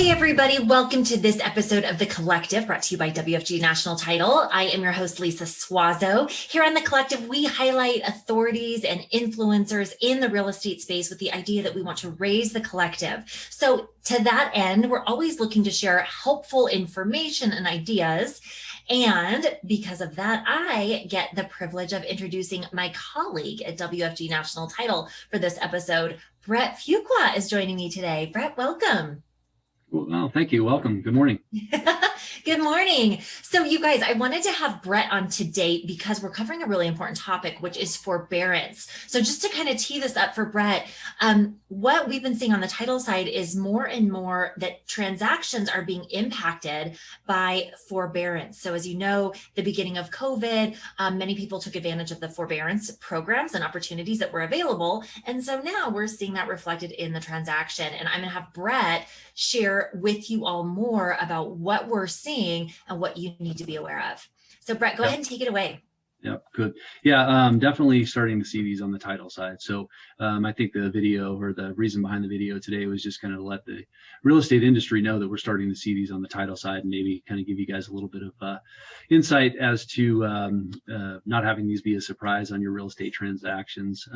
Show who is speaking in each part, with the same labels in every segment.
Speaker 1: Hey everybody, welcome to this episode of The Collective, brought to you by WFG National Title. I am your host, Lisa Suazo. Here on The Collective, we highlight authorities and influencers in the real estate space with the idea that we want to raise the collective. So to that end, we're always looking to share helpful information and ideas. And because of that, I get the privilege of introducing my colleague at WFG National Title for this episode. Bret Fuqua is joining me today. Bret, welcome.
Speaker 2: Well, thank you. Welcome. Good morning.
Speaker 1: Good morning. So you guys, I wanted to have Bret on today because we're covering a really important topic, which is forbearance. So just to kind of tee this up for Bret, what we've been seeing on the title side is more and more that transactions are being impacted by forbearance. So as you know, the beginning of COVID, many people took advantage of the forbearance programs and opportunities that were available. And so now we're seeing that reflected in the transaction. And I'm going to have Bret share with you all more about what we're seeing and what you need to be aware of. So Bret, go ahead and take it away.
Speaker 2: Yep, good. Yeah, definitely starting to see these on the title side. So I think the video, or the reason behind the video today, was just kind of let the real estate industry know that we're starting to see these on the title side, and maybe kind of give you guys a little bit of insight as to not having these be a surprise on your real estate transactions.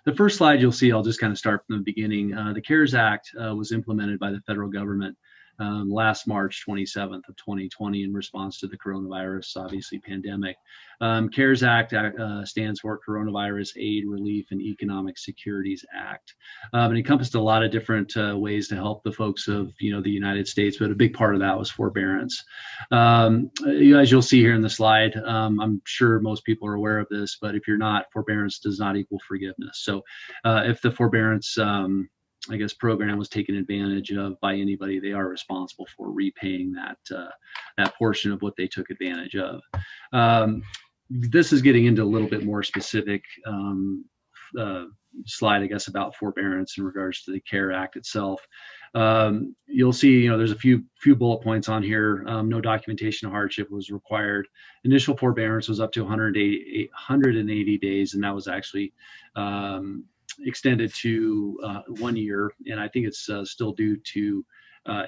Speaker 2: The first slide you'll see, I'll just kind of start from the beginning. The CARES Act was implemented by the federal government last March 27th of 2020 in response to the coronavirus, obviously pandemic. CARES Act stands for Coronavirus Aid, Relief, and Economic Securities Act. It encompassed a lot of different ways to help the folks of the United States, but a big part of that was forbearance. As you'll see here in the slide, I'm sure most people are aware of this, but if you're not, forbearance does not equal forgiveness. So if the forbearance program was taken advantage of by anybody, they are responsible for repaying that portion of what they took advantage of. This is getting into a little bit more specific slide, I guess, about forbearance in regards to the CARE Act itself. You'll see, there's a few bullet points on here. No documentation of hardship was required. Initial forbearance was up to 180 days, and that was actually extended to 1 year, and I think it's still due to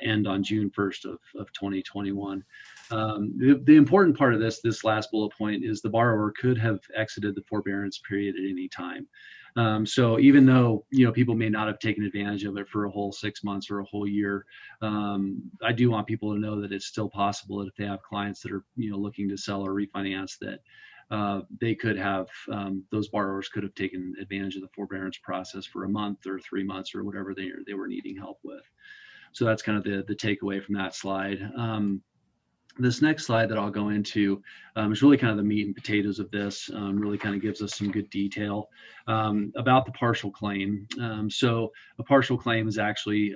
Speaker 2: end on June 1st of 2021. The important part of this last bullet point is the borrower could have exited the forbearance period at any time. So even though people may not have taken advantage of it for a whole 6 months or a whole year, I do want people to know that it's still possible that if they have clients that are looking to sell or refinance, that they could have, those borrowers could have taken advantage of the forbearance process for a month or 3 months or whatever they were needing help with. So that's kind of the takeaway from that slide. This next slide that I'll go into is really kind of the meat and potatoes of this, really kind of gives us some good detail about the partial claim. So a partial claim is actually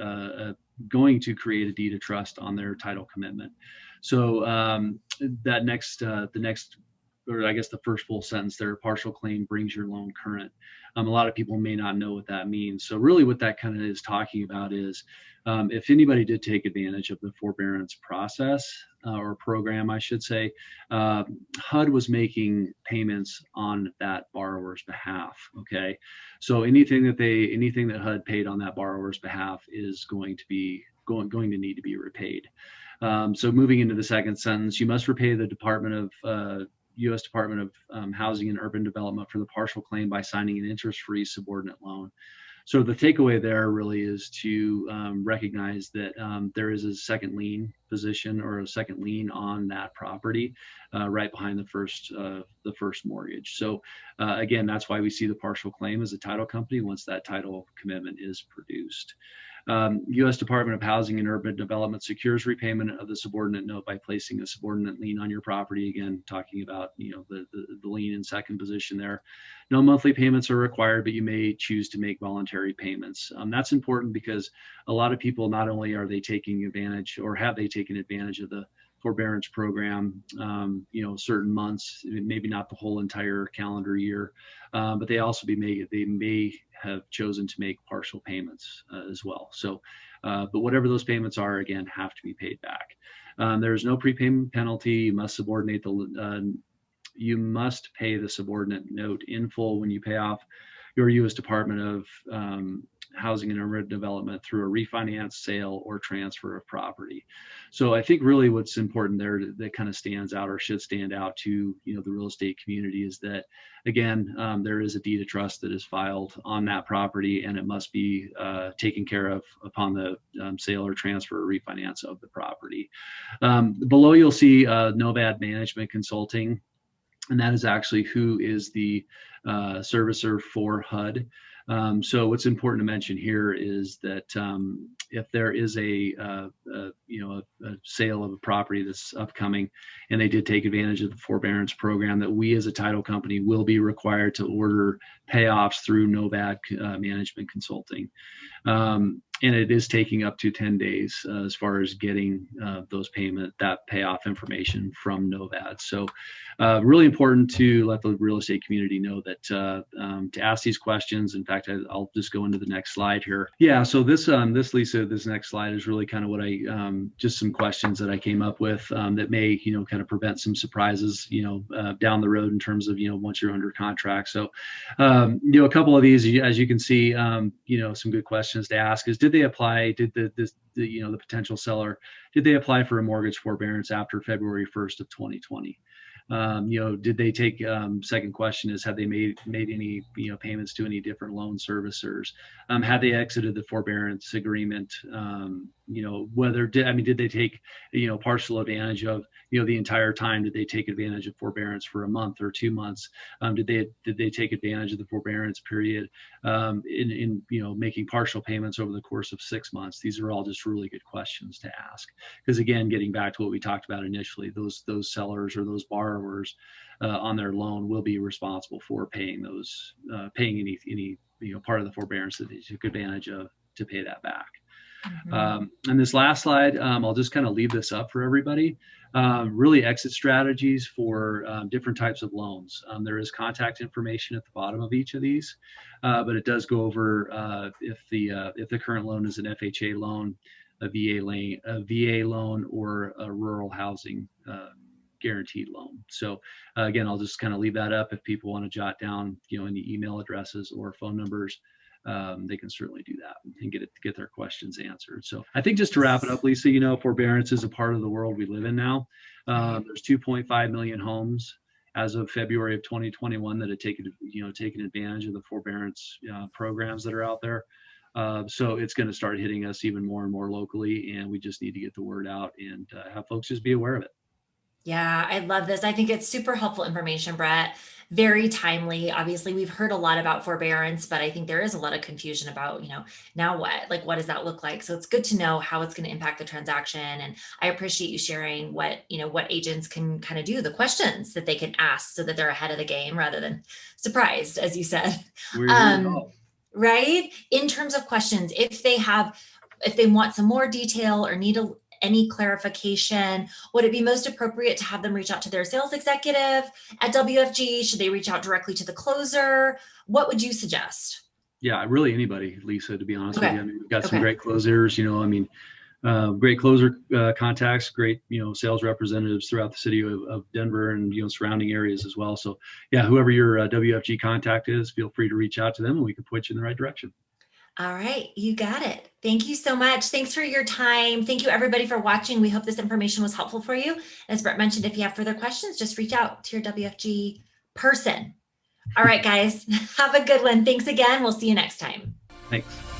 Speaker 2: going to create a deed of trust on their title commitment. So the first full sentence there, partial claim brings your loan current. A lot of people may not know what that means. So really what that kind of is talking about is if anybody did take advantage of the forbearance process or program, I should say, HUD was making payments on that borrower's behalf. Okay, so anything that HUD paid on that borrower's behalf is going to need to be repaid. So moving into the second sentence, you must repay the U.S. Department of Housing and Urban Development for the partial claim by signing an interest-free subordinate loan. So the takeaway there really is to recognize that there is a second lien position or a second lien on that property right behind the first mortgage. So again, that's why we see the partial claim as a title company once that title commitment is produced. U.S. Department of Housing and Urban Development secures repayment of the subordinate note by placing a subordinate lien on your property. Again, talking about the lien in second position there. No monthly payments are required, but you may choose to make voluntary payments. That's important because a lot of people, not only are they taking advantage or have they taken advantage of the forbearance program, certain months, maybe not the whole entire calendar year, but they also may have chosen to make partial payments as well. So, but whatever those payments are, again, have to be paid back. There's no prepayment penalty. You must pay the subordinate note in full when you pay off your U.S. Department of housing and urban development through a refinance, sale, or transfer of property. So I think really what's important there that kind of stands out or should stand out to the real estate community is that again there is a deed of trust that is filed on that property, and it must be taken care of upon the sale or transfer or refinance of the property. Below you'll see Novad Management Consulting, and that is actually who is the servicer for HUD. So what's important to mention here is that if there is a sale of a property that's upcoming, and they did take advantage of the forbearance program, that we as a title company will be required to order payoffs through Novad Management Consulting. And it is taking up to 10 days as far as getting that payoff information from Novad. So really important to let the real estate community know that to ask these questions. In fact, I'll just go into the next slide here. Yeah, so this Lisa, this next slide is really kind of what just some questions that I came up with that may, kind of prevent some surprises, down the road in terms of, once you're under contract. So, a couple of these, as you can see, some good questions to ask is, did they apply? Did the potential seller, did they apply for a mortgage forbearance after February 1st of 2020? Did they take, second question is, have they made any, payments to any different loan servicers? Had they exited the forbearance agreement? Did they take, partial advantage of, the entire time? Did they take advantage of forbearance for a month or 2 months? Did they take advantage of the forbearance period in making partial payments over the course of 6 months? These are all just really good questions to ask, because again, getting back to what we talked about initially, those sellers or those borrowers on their loan will be responsible for paying any part of the forbearance that they took advantage of to pay that back. And this last slide, I'll just kind of leave this up for everybody. Really exit strategies for different types of loans. There is contact information at the bottom of each of these, but it does go over if the current loan is an FHA loan, a VA loan, or a rural housing guaranteed loan. So again, I'll just kind of leave that up if people want to jot down, any email addresses or phone numbers. They can certainly do that and get their questions answered. So I think just to wrap it up, Lisa, forbearance is a part of the world we live in now. There's 2.5 million homes as of February of 2021 that have taken advantage of the forbearance programs that are out there. So it's going to start hitting us even more and more locally, and we just need to get the word out and have folks just be aware of it.
Speaker 1: Yeah, I love this. I think it's super helpful information, Bret. Very timely. Obviously, we've heard a lot about forbearance, but I think there is a lot of confusion about, now what? Like, what does that look like? So it's good to know how it's going to impact the transaction. And I appreciate you sharing what agents can kind of do, the questions that they can ask so that they're ahead of the game rather than surprised, as you said. Right? In terms of questions, if they want some more detail or need any clarification, would it be most appropriate to have them reach out to their sales executive at WFG? Should they reach out directly to the closer? What would you suggest?
Speaker 2: Yeah, really anybody, Lisa, to be honest with you. I mean, we've got some
Speaker 1: Okay.
Speaker 2: great closers, great closer contacts, great, sales representatives throughout the city of Denver and, surrounding areas as well. So yeah, whoever your WFG contact is, feel free to reach out to them and we can point you in the right direction.
Speaker 1: All right, you got it. Thank you so much. Thanks for your time. Thank you everybody for watching. We hope this information was helpful for you. As Bret mentioned, if you have further questions, just reach out to your WFG person. All right, guys, have a good one. Thanks again. We'll see you next time.
Speaker 2: Thanks.